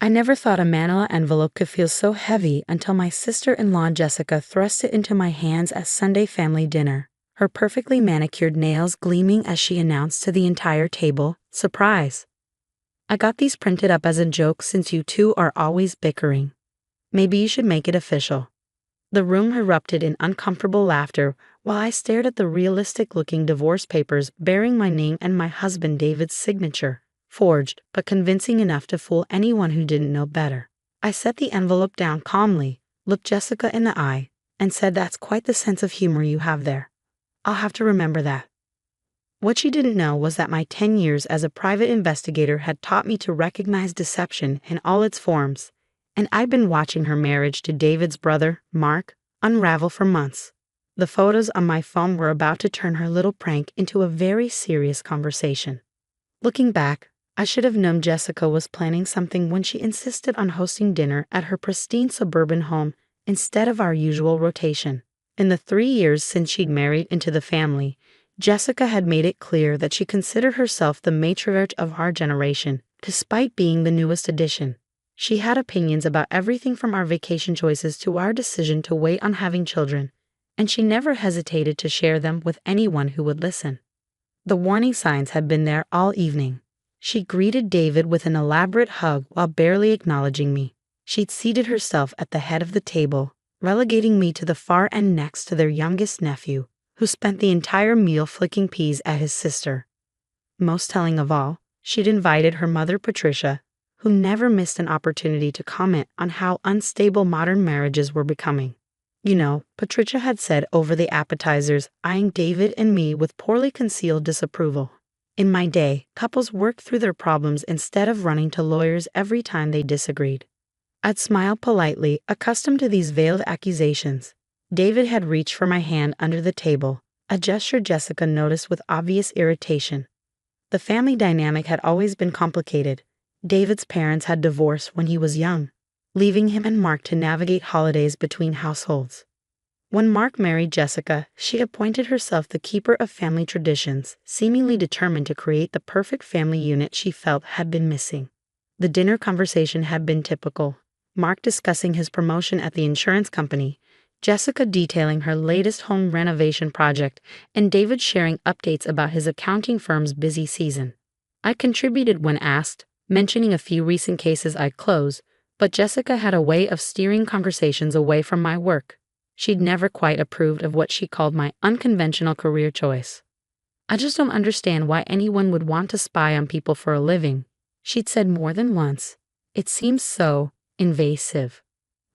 I never thought a manila envelope could feel so heavy until my sister-in-law Jessica thrust it into my hands at Sunday family dinner, her perfectly manicured nails gleaming as she announced to the entire table, "Surprise! I got these printed up as a joke since you two are always bickering. Maybe you should make it official." The room erupted in uncomfortable laughter while I stared at the realistic-looking divorce papers bearing my name and my husband David's signature, forged but convincing enough to fool anyone who didn't know better. I set the envelope down calmly, looked Jessica in the eye, and said, "That's quite the sense of humor you have there. I'll have to remember that." What she didn't know was that my 10 years as a private investigator had taught me to recognize deception in all its forms, and I'd been watching her marriage to David's brother, Mark, unravel for months. The photos on my phone were about to turn her little prank into a very serious conversation. Looking back, I should have known Jessica was planning something when she insisted on hosting dinner at her pristine suburban home instead of our usual rotation. In the 3 years since she'd married into the family, Jessica had made it clear that she considered herself the matriarch of our generation, despite being the newest addition. She had opinions about everything from our vacation choices to our decision to wait on having children, and she never hesitated to share them with anyone who would listen. The warning signs had been there all evening. She greeted David with an elaborate hug while barely acknowledging me. She'd seated herself at the head of the table, relegating me to the far end next to their youngest nephew, who spent the entire meal flicking peas at his sister. Most telling of all, she'd invited her mother Patricia, who never missed an opportunity to comment on how unstable modern marriages were becoming. "You know," Patricia had said over the appetizers, eyeing David and me with poorly concealed disapproval. "In my day, couples worked through their problems instead of running to lawyers every time they disagreed." I'd smile politely, accustomed to these veiled accusations. David had reached for my hand under the table, a gesture Jessica noticed with obvious irritation. The family dynamic had always been complicated. David's parents had divorced when he was young, leaving him and Mark to navigate holidays between households. When Mark married Jessica, she appointed herself the keeper of family traditions, seemingly determined to create the perfect family unit she felt had been missing. The dinner conversation had been typical. Mark discussing his promotion at the insurance company, Jessica detailing her latest home renovation project, and David sharing updates about his accounting firm's busy season. I contributed when asked, mentioning a few recent cases I'd closed, but Jessica had a way of steering conversations away from my work. She'd never quite approved of what she called my unconventional career choice. "I just don't understand why anyone would want to spy on people for a living," she'd said more than once. "It seems so invasive."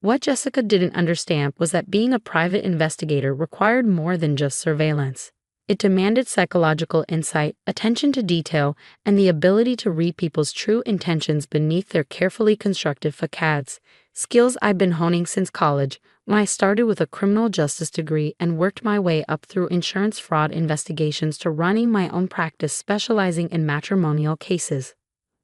What Jessica didn't understand was that being a private investigator required more than just surveillance. It demanded psychological insight, attention to detail, and the ability to read people's true intentions beneath their carefully constructed facades, skills I've been honing since college, when I started with a criminal justice degree and worked my way up through insurance fraud investigations to running my own practice specializing in matrimonial cases.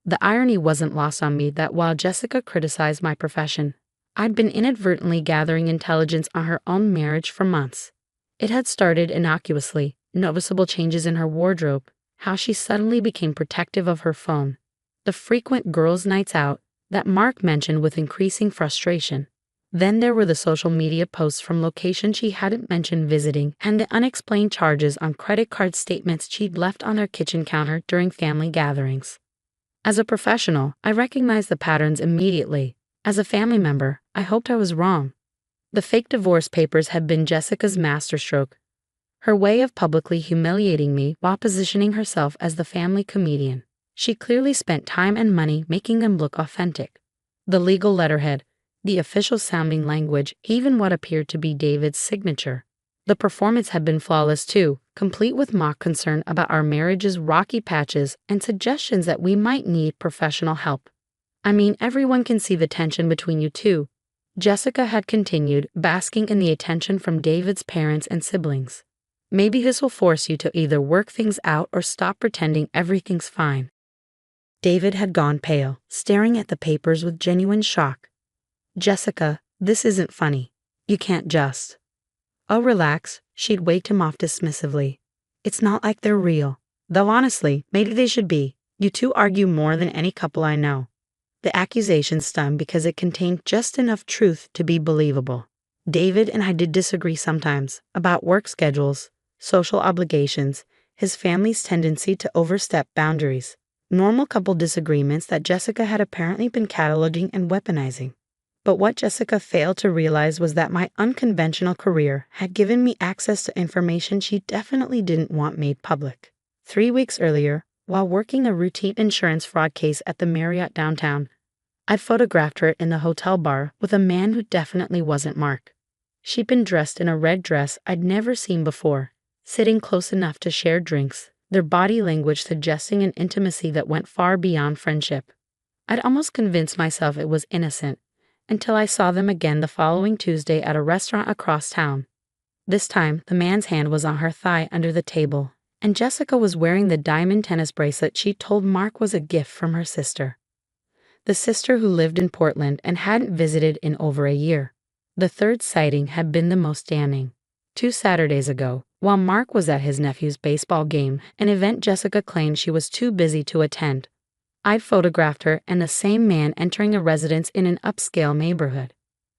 The irony wasn't lost on me that while Jessica criticized my profession, I'd been inadvertently gathering intelligence on her own marriage for months. It had started innocuously, noticeable changes in her wardrobe, how she suddenly became protective of her phone, the frequent girls' nights out that Mark mentioned with increasing frustration. Then there were the social media posts from locations she hadn't mentioned visiting and the unexplained charges on credit card statements she'd left on her kitchen counter during family gatherings. As a professional, I recognized the patterns immediately. As a family member, I hoped I was wrong. The fake divorce papers had been Jessica's masterstroke, her way of publicly humiliating me while positioning herself as the family comedian. She clearly spent time and money making them look authentic. The legal letterhead, the official sounding language, even what appeared to be David's signature. The performance had been flawless too, complete with mock concern about our marriage's rocky patches and suggestions that we might need professional help. "I mean, everyone can see the tension between you two," Jessica had continued, basking in the attention from David's parents and siblings. "Maybe this will force you to either work things out or stop pretending everything's fine." David had gone pale, staring at the papers with genuine shock. "Jessica, this isn't funny. You can't just." "Oh, relax," she'd waved him off dismissively. "It's not like they're real. Though honestly, maybe they should be. You two argue more than any couple I know." The accusation stung because it contained just enough truth to be believable. David and I did disagree sometimes about work schedules, social obligations, his family's tendency to overstep boundaries. Normal couple disagreements that Jessica had apparently been cataloging and weaponizing. But what Jessica failed to realize was that my unconventional career had given me access to information she definitely didn't want made public. 3 weeks earlier, while working a routine insurance fraud case at the Marriott downtown, I'd photographed her in the hotel bar with a man who definitely wasn't Mark. She'd been dressed in a red dress I'd never seen before, sitting close enough to share drinks, their body language suggesting an intimacy that went far beyond friendship. I'd almost convinced myself it was innocent, until I saw them again the following Tuesday at a restaurant across town. This time, the man's hand was on her thigh under the table, and Jessica was wearing the diamond tennis bracelet she told Mark was a gift from her sister. The sister who lived in Portland and hadn't visited in over a year. The third sighting had been the most damning. 2 Saturdays ago, while Mark was at his nephew's baseball game, an event Jessica claimed she was too busy to attend, I'd photographed her and the same man entering a residence in an upscale neighborhood.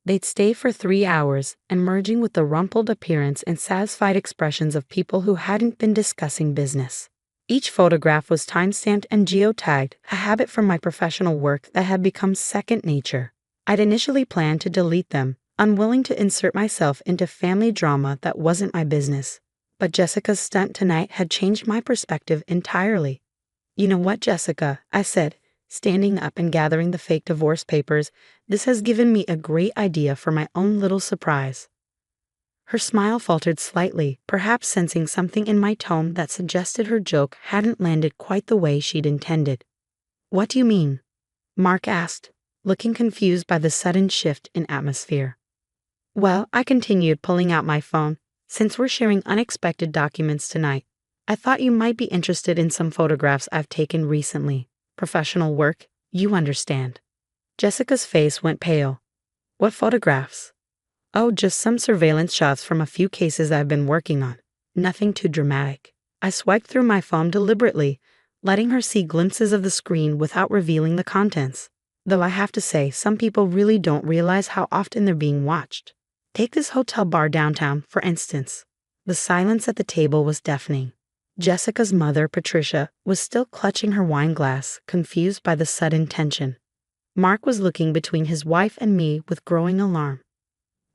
They'd stay for 3 hours, emerging with the rumpled appearance and satisfied expressions of people who hadn't been discussing business. Each photograph was time-stamped and geotagged, a habit from my professional work that had become second nature. I'd initially planned to delete them, unwilling to insert myself into family drama that wasn't my business. But Jessica's stunt tonight had changed my perspective entirely. "You know what, Jessica?" I said, standing up and gathering the fake divorce papers. "This has given me a great idea for my own little surprise." Her smile faltered slightly, perhaps sensing something in my tone that suggested her joke hadn't landed quite the way she'd intended. "What do you mean?" Mark asked, looking confused by the sudden shift in atmosphere. "Well," I continued, pulling out my phone, "since we're sharing unexpected documents tonight, I thought you might be interested in some photographs I've taken recently. Professional work, you understand." Jessica's face went pale. "What photographs?" "Oh, just some surveillance shots from a few cases I've been working on. Nothing too dramatic." I swiped through my phone deliberately, letting her see glimpses of the screen without revealing the contents. Though I have to say, some people really don't realize how often they're being watched. Take this hotel bar downtown, for instance. The silence at the table was deafening. Jessica's mother, Patricia, was still clutching her wine glass, confused by the sudden tension. Mark was looking between his wife and me with growing alarm.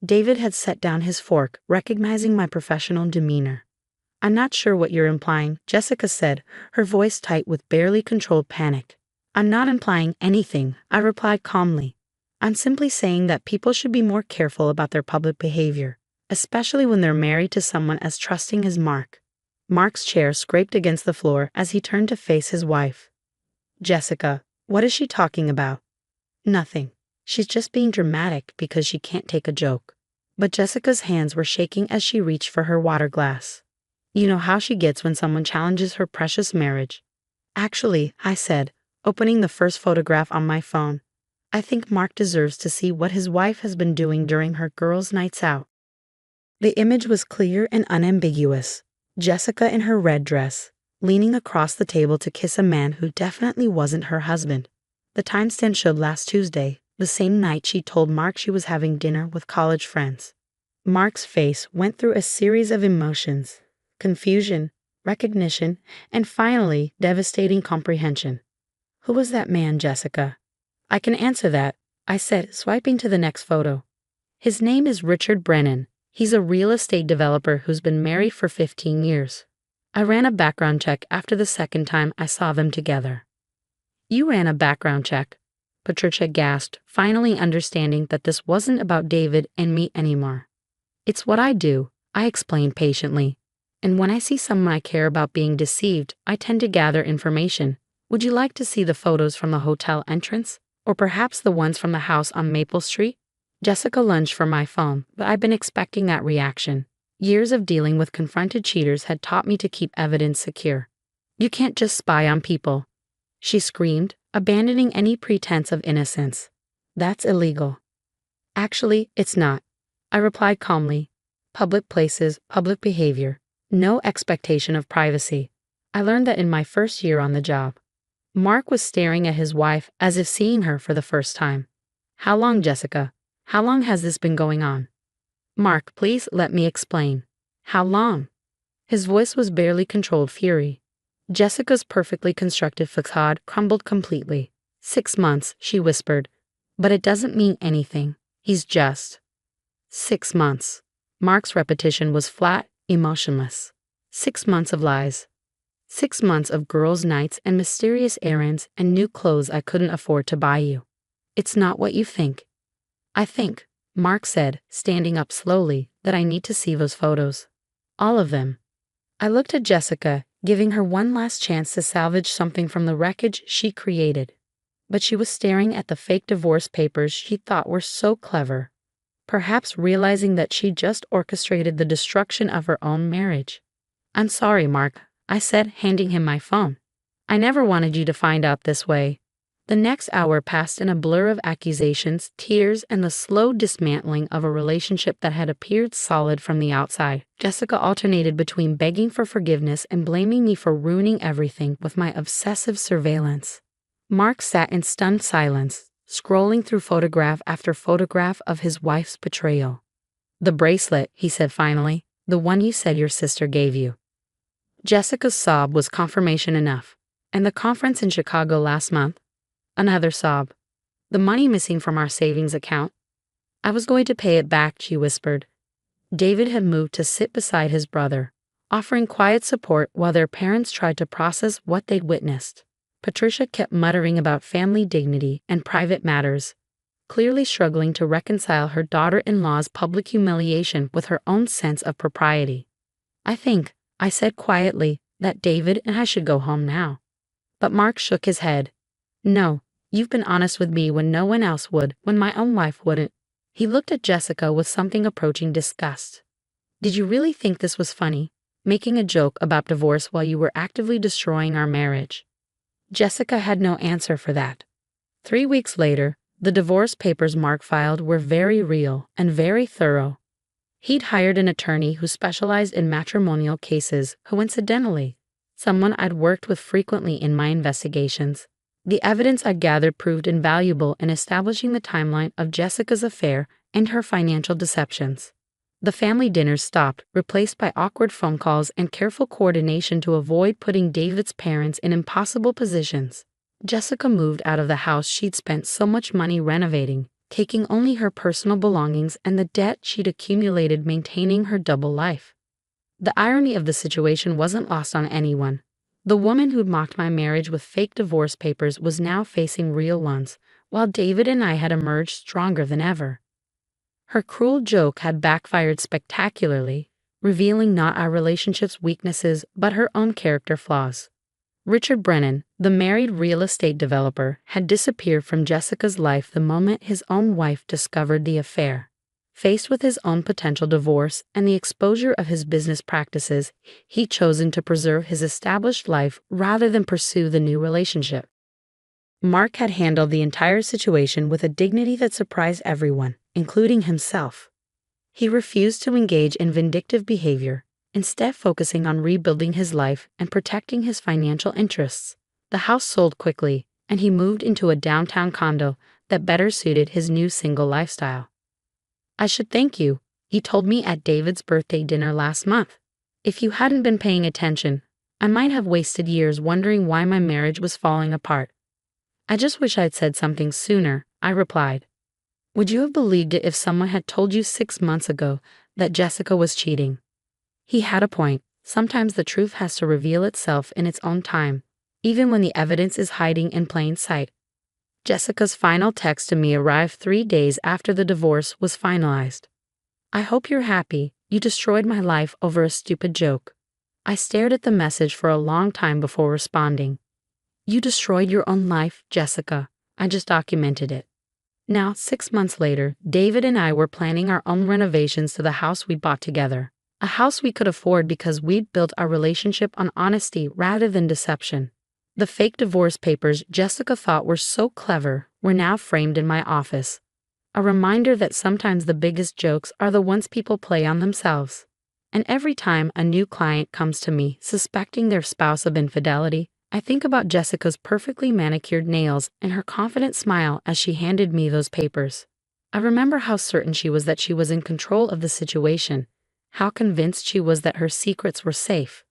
David had set down his fork, recognizing my professional demeanor. "I'm not sure what you're implying," Jessica said, her voice tight with barely controlled panic. "I'm not implying anything," I replied calmly. "I'm simply saying that people should be more careful about their public behavior, especially when they're married to someone as trusting as Mark." Mark's chair scraped against the floor as he turned to face his wife. "Jessica, what is she talking about?" "Nothing. She's just being dramatic because she can't take a joke." But Jessica's hands were shaking as she reached for her water glass. "You know how she gets when someone challenges her precious marriage." "Actually," I said, opening the first photograph on my phone, "I think Mark deserves to see what his wife has been doing during her girls' nights out." The image was clear and unambiguous. Jessica in her red dress, leaning across the table to kiss a man who definitely wasn't her husband. The timestamp showed last Tuesday, the same night she told Mark she was having dinner with college friends. Mark's face went through a series of emotions: confusion, recognition, and finally, devastating comprehension. "Who was that man, Jessica?" "I can answer that," I said, swiping to the next photo. "His name is Richard Brennan. He's a real estate developer who's been married for 15 years. I ran a background check after the second time I saw them together." "You ran a background check?" Patricia gasped, finally understanding that this wasn't about David and me anymore. "It's what I do," I explained patiently. "And when I see someone I care about being deceived, I tend to gather information. Would you like to see the photos from the hotel entrance? Or perhaps the ones from the house on Maple Street?" Jessica lunged for my phone, but I'd been expecting that reaction. Years of dealing with confronted cheaters had taught me to keep evidence secure. "You can't just spy on people," she screamed, abandoning any pretense of innocence. "That's illegal." "Actually, it's not," I replied calmly. "Public places, public behavior. No expectation of privacy. I learned that in my first year on the job." Mark was staring at his wife as if seeing her for the first time. How long, Jessica? How long has this been going on? Mark, please let me explain. How long? His voice was barely controlled fury. Jessica's perfectly constructed facade crumbled completely. 6 months, she whispered. But it doesn't mean anything. He's just. 6 months. Mark's repetition was flat, emotionless. 6 months of lies. 6 months of girls' nights and mysterious errands and new clothes I couldn't afford to buy you. It's not what you think. I think, Mark said, standing up slowly, that I need to see those photos. All of them. I looked at Jessica, giving her one last chance to salvage something from the wreckage she created. But she was staring at the fake divorce papers she thought were so clever, perhaps realizing that she just orchestrated the destruction of her own marriage. I'm sorry, Mark, I said, handing him my phone. I never wanted you to find out this way. The next hour passed in a blur of accusations, tears, and the slow dismantling of a relationship that had appeared solid from the outside. Jessica alternated between begging for forgiveness and blaming me for ruining everything with my obsessive surveillance. Mark sat in stunned silence, scrolling through photograph after photograph of his wife's betrayal. The bracelet, he said finally, the one you said your sister gave you. Jessica's sob was confirmation enough. And the conference in Chicago last month? Another sob. The money missing from our savings account? I was going to pay it back, she whispered. David had moved to sit beside his brother, offering quiet support while their parents tried to process what they'd witnessed. Patricia kept muttering about family dignity and private matters, clearly struggling to reconcile her daughter-in-law's public humiliation with her own sense of propriety. I think, I said quietly, that David and I should go home now. But Mark shook his head. No, you've been honest with me when no one else would, when my own wife wouldn't. He looked at Jessica with something approaching disgust. Did you really think this was funny, making a joke about divorce while you were actively destroying our marriage? Jessica had no answer for that. 3 weeks later, the divorce papers Mark filed were very real and very thorough. He'd hired an attorney who specialized in matrimonial cases, who incidentally, someone I'd worked with frequently in my investigations. The evidence I gathered proved invaluable in establishing the timeline of Jessica's affair and her financial deceptions. The family dinners stopped, replaced by awkward phone calls and careful coordination to avoid putting David's parents in impossible positions. Jessica moved out of the house she'd spent so much money renovating, taking only her personal belongings and the debt she'd accumulated maintaining her double life. The irony of the situation wasn't lost on anyone. The woman who'd mocked my marriage with fake divorce papers was now facing real ones, while David and I had emerged stronger than ever. Her cruel joke had backfired spectacularly, revealing not our relationship's weaknesses but her own character flaws. Richard Brennan, the married real estate developer, had disappeared from Jessica's life the moment his own wife discovered the affair. Faced with his own potential divorce and the exposure of his business practices, he'd chosen to preserve his established life rather than pursue the new relationship. Mark had handled the entire situation with a dignity that surprised everyone, including himself. He refused to engage in vindictive behavior, instead focusing on rebuilding his life and protecting his financial interests. The house sold quickly, and he moved into a downtown condo that better suited his new single lifestyle. I should thank you, he told me at David's birthday dinner last month. If you hadn't been paying attention, I might have wasted years wondering why my marriage was falling apart. I just wish I'd said something sooner, I replied. Would you have believed it if someone had told you 6 months ago that Jessica was cheating? He had a point. Sometimes the truth has to reveal itself in its own time, even when the evidence is hiding in plain sight. Jessica's final text to me arrived 3 days after the divorce was finalized. I hope you're happy. You destroyed my life over a stupid joke. I stared at the message for a long time before responding. You destroyed your own life, Jessica. I just documented it. Now, 6 months later, David and I were planning our own renovations to the house we bought together. A house we could afford because we'd built our relationship on honesty rather than deception. The fake divorce papers Jessica thought were so clever were now framed in my office. A reminder that sometimes the biggest jokes are the ones people play on themselves. And every time a new client comes to me suspecting their spouse of infidelity, I think about Jessica's perfectly manicured nails and her confident smile as she handed me those papers. I remember how certain she was that she was in control of the situation, how convinced she was that her secrets were safe.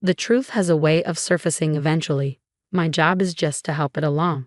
The truth has a way of surfacing eventually. My job is just to help it along.